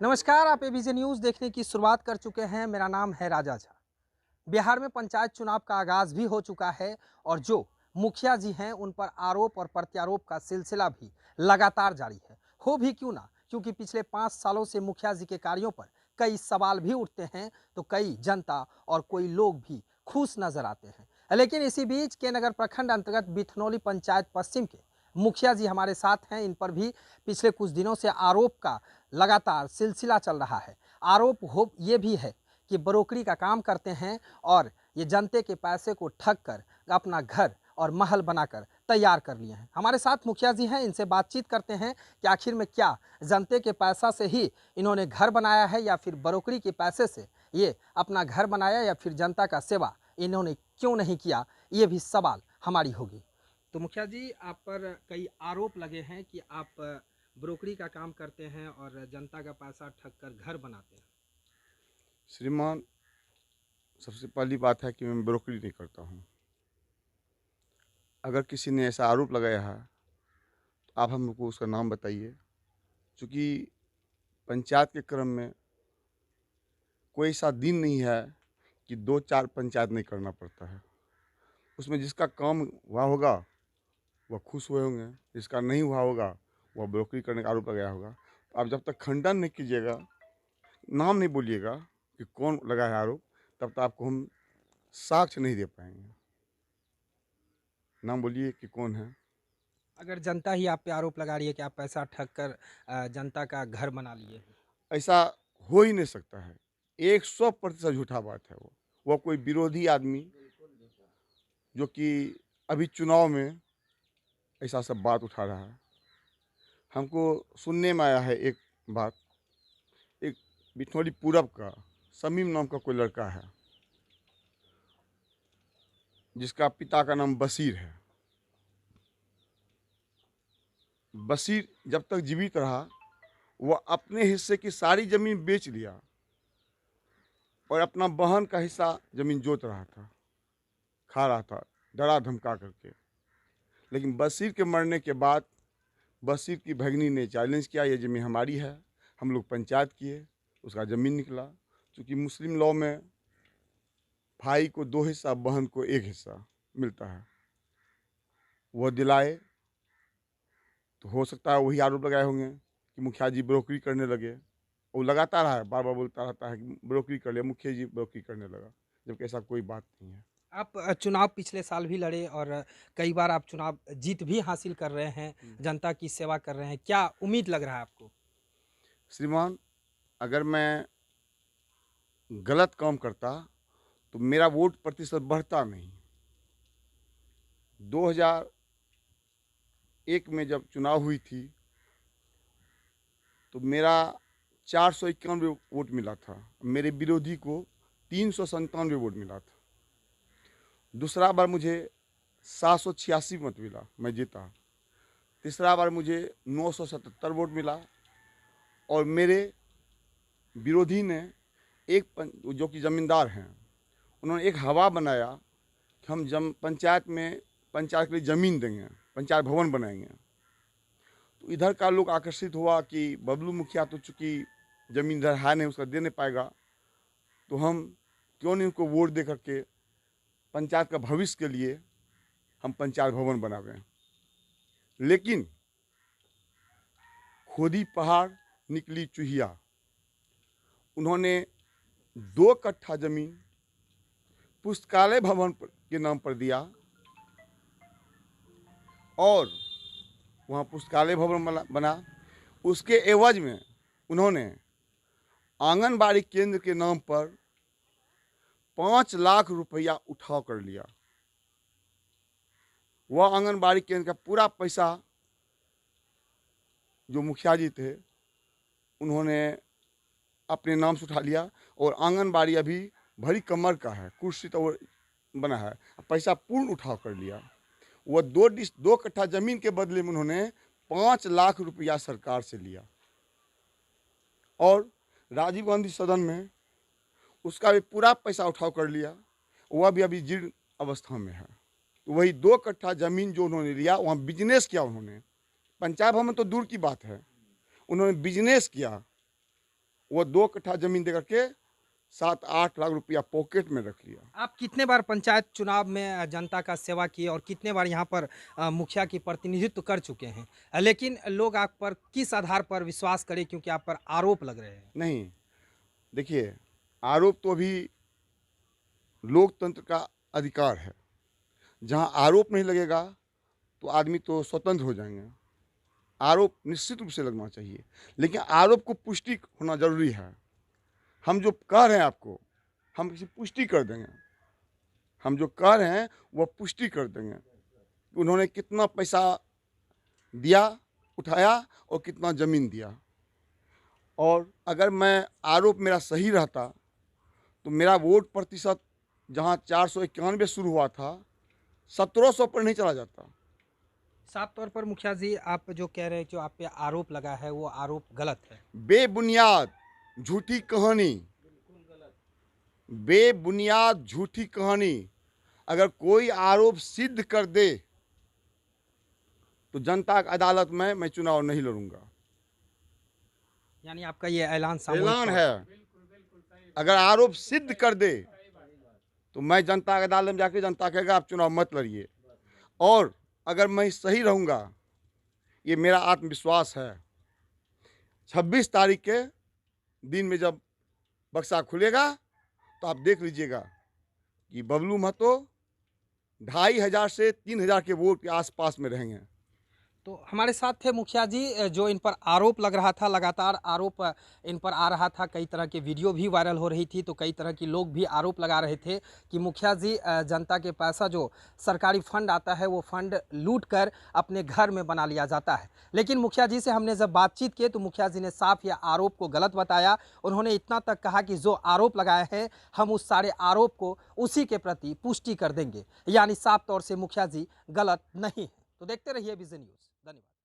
नमस्कार, आप ABJ news देखने की शुरुआत कर चुके हैं। मेरा नाम है राजा झा। बिहार में पंचायत चुनाव का आगाज़ भी हो चुका है और जो मुखिया जी हैं, उन पर आरोप और प्रत्यारोप का सिलसिला भी लगातार जारी है। हो भी क्यों ना, क्योंकि पिछले 5 सालों से मुखिया जी के कार्यों पर कई सवाल भी उठते हैं, तो कई जनता और कोई लोग भी खुश नज़र आते हैं। लेकिन इसी बीच के नगर प्रखंड अंतर्गत बिथनौली पंचायत पश्चिम के मुखिया जी हमारे साथ हैं। इन पर भी पिछले कुछ दिनों से आरोप का लगातार सिलसिला चल रहा है। आरोप हो ये भी है कि ब्रोकरी का काम करते हैं और ये जनते के पैसे को ठग कर अपना घर और महल बनाकर तैयार कर लिए हैं। हमारे साथ मुखिया जी हैं, इनसे बातचीत करते हैं कि आखिर में क्या जनते के पैसा से ही इन्होंने घर बनाया है या फिर ब्रोकरी के पैसे से ये अपना घर बनाया, या फिर जनता का सेवा इन्होंने क्यों नहीं किया, ये भी सवाल हमारी होगी। तो मुखिया जी, आप पर कई आरोप लगे हैं कि आप ब्रोकरी का काम करते हैं और जनता का पैसा ठग कर घर बनाते हैं। श्रीमान, सबसे पहली बात है कि मैं ब्रोकरी नहीं करता हूँ। अगर किसी ने ऐसा आरोप लगाया है तो आप हमको उसका नाम बताइए। चूँकि पंचायत के क्रम में कोई ऐसा दिन नहीं है कि 2-4 पंचायत नहीं करना पड़ता है। उसमें जिसका काम हुआ होगा वह खुश हुए होंगे, जिसका नहीं हुआ होगा वह ब्रोकरी करने का आरोप लगाया होगा। तो आप जब तक खंडन नहीं कीजिएगा, नाम नहीं बोलिएगा कि कौन लगाया है आरोप, तब तक आपको हम साक्ष्य नहीं दे पाएंगे। नाम बोलिए कि कौन है। अगर जनता ही आप पे आरोप लगा रही है कि आप पैसा ठग कर जनता का घर बना लिए हैं। ऐसा हो ही नहीं सकता है। 100% झूठा बात है वो। वह कोई विरोधी आदमी जो कि अभी चुनाव में ऐसा सब बात उठा रहा है। हमको सुनने में आया है एक बात, एक बिठनौली पूरब का शमीम नाम का कोई लड़का है, जिसका पिता का नाम बशीर है। बशीर जब तक जीवित रहा, वह अपने हिस्से की सारी ज़मीन बेच लिया और अपना बहन का हिस्सा ज़मीन जोत रहा था, खा रहा था, डरा धमका करके। लेकिन बशीर के मरने के बाद बशीर की भगनी ने चैलेंज किया, ये ज़मीन हमारी है। हम लोग पंचायत किए, उसका ज़मीन निकला। क्योंकि मुस्लिम लॉ में भाई को 2 हिस्सा, बहन को 1 हिस्सा मिलता है, वह दिलाए। तो हो सकता है वही आरोप लगाए होंगे कि मुखिया जी ब्रोकरी करने लगे। वो लगाता रहा है, बार बार बोलता रहता है कि ब्रोकरी कर लिया, मुखिया जी ब्रोकरी करने लगा, जबकि ऐसा कोई बात नहीं है। आप चुनाव पिछले साल भी लड़े और कई बार आप चुनाव जीत भी हासिल कर रहे हैं, जनता की सेवा कर रहे हैं। क्या उम्मीद लग रहा है आपको? श्रीमान, अगर मैं गलत काम करता तो मेरा वोट प्रतिशत बढ़ता नहीं। 2001 में जब चुनाव हुई थी तो मेरा 491 वोट मिला था, मेरे विरोधी को 397 वोट मिला था। दूसरा बार मुझे 786 मत मिला, मैं जीता। तीसरा बार मुझे 977 वोट मिला और मेरे विरोधी ने जो कि ज़मींदार हैं, उन्होंने एक हवा बनाया कि हम पंचायत में पंचायत के लिए ज़मीन देंगे, पंचायत भवन बनाएंगे। तो इधर का लोग आकर्षित हुआ कि बबलू मुखिया तो चूँकि ज़मीन इधर है नहीं, उसका दे नहीं पाएगा, तो हम क्यों नहीं उनको वोट दे करके पंचायत का भविष्य के लिए हम पंचायत भवन बनावें। लेकिन खोदी पहाड़ निकली चूहिया। उन्होंने 2 कट्ठा ज़मीन पुस्तकालय भवन के नाम पर दिया और वहाँ पुस्तकालय भवन बना। उसके एवज में उन्होंने आंगनबाड़ी केंद्र के नाम पर 5 लाख रुपया उठाव कर लिया। वह आंगनबाड़ी केंद्र का पूरा पैसा जो मुखिया जी थे उन्होंने अपने नाम से उठा लिया और आंगनबाड़ी अभी भरी कमर का है, कुर्सी तो बना है, पैसा पूर्ण उठाव कर लिया। वह 2 कट्ठा ज़मीन के बदले में उन्होंने 5 लाख रुपया सरकार से लिया और राजीव गांधी सदन में उसका भी पूरा पैसा उठाव कर लिया। वह भी अभी जीर्ण अवस्था में है। तो वही 2 कट्ठा ज़मीन जो उन्होंने लिया, वहाँ बिजनेस किया उन्होंने। पंचायत भवन तो दूर की बात है, उन्होंने बिजनेस किया वो 2 कट्ठा ज़मीन दे करके 7-8 लाख रुपया पॉकेट में रख लिया। आप कितने बार पंचायत चुनाव में जनता का सेवा किए और कितने बार यहाँ पर मुखिया की प्रतिनिधित्व कर चुके हैं, लेकिन लोग आप पर किस आधार पर विश्वास करें, क्योंकि आप पर आरोप लग रहे हैं? नहीं, देखिए, आरोप तो अभी लोकतंत्र का अधिकार है। जहाँ आरोप नहीं लगेगा तो आदमी तो स्वतंत्र हो जाएंगे। आरोप निश्चित रूप से लगना चाहिए, लेकिन आरोप को पुष्टि होना जरूरी है। हम जो कह रहे हैं आपको, हम इसे पुष्टि कर देंगे। हम जो कह रहे हैं वह पुष्टि कर देंगे। उन्होंने कितना पैसा दिया, उठाया और कितना ज़मीन दिया। और अगर मैं आरोप मेरा सही रहता तो मेरा वोट प्रतिशत जहाँ 491 शुरू हुआ था 1700 पर नहीं चला जाता। साफ तौर पर मुखिया जी, आप जो कह रहे हैं, जो आप पे आरोप लगा है वो आरोप गलत है। बेबुनियाद झूठी कहानी, बेबुनियाद झूठी कहानी। अगर कोई आरोप सिद्ध कर दे तो जनता की अदालत में मैं चुनाव नहीं लड़ूंगा। यानी आपका ये ऐलान सामूहिक ऐलान तौर है। अगर आरोप सिद्ध कर दे तो मैं जनता की अदालत में जाकर जनता कहेगा आप चुनाव मत लड़िए। और अगर मैं सही रहूंगा, ये मेरा आत्मविश्वास है, 26 तारीख के दिन में जब बक्सा खुलेगा तो आप देख लीजिएगा कि बबलू महतो 2500 से 3000 के वोट के आसपास में रहेंगे। तो हमारे साथ थे मुखिया जी, जो इन पर आरोप लग रहा था, लगातार आरोप इन पर आ रहा था, कई तरह की वीडियो भी वायरल हो रही थी, तो कई तरह के लोग भी आरोप लगा रहे थे कि मुखिया जी जनता के पैसा जो सरकारी फंड आता है वो फंड लूट कर अपने घर में बना लिया जाता है। लेकिन मुखिया जी से हमने जब बातचीत की तो मुखिया जी ने साफ यह आरोप को गलत बताया। उन्होंने इतना तक कहा कि जो आरोप लगाए हैं हम उस सारे आरोप को उसी के प्रति पुष्टि कर देंगे। यानी साफ तौर से मुखिया जी गलत नहीं है। तो देखते रहिए विजन न्यूज़। धन्यवाद।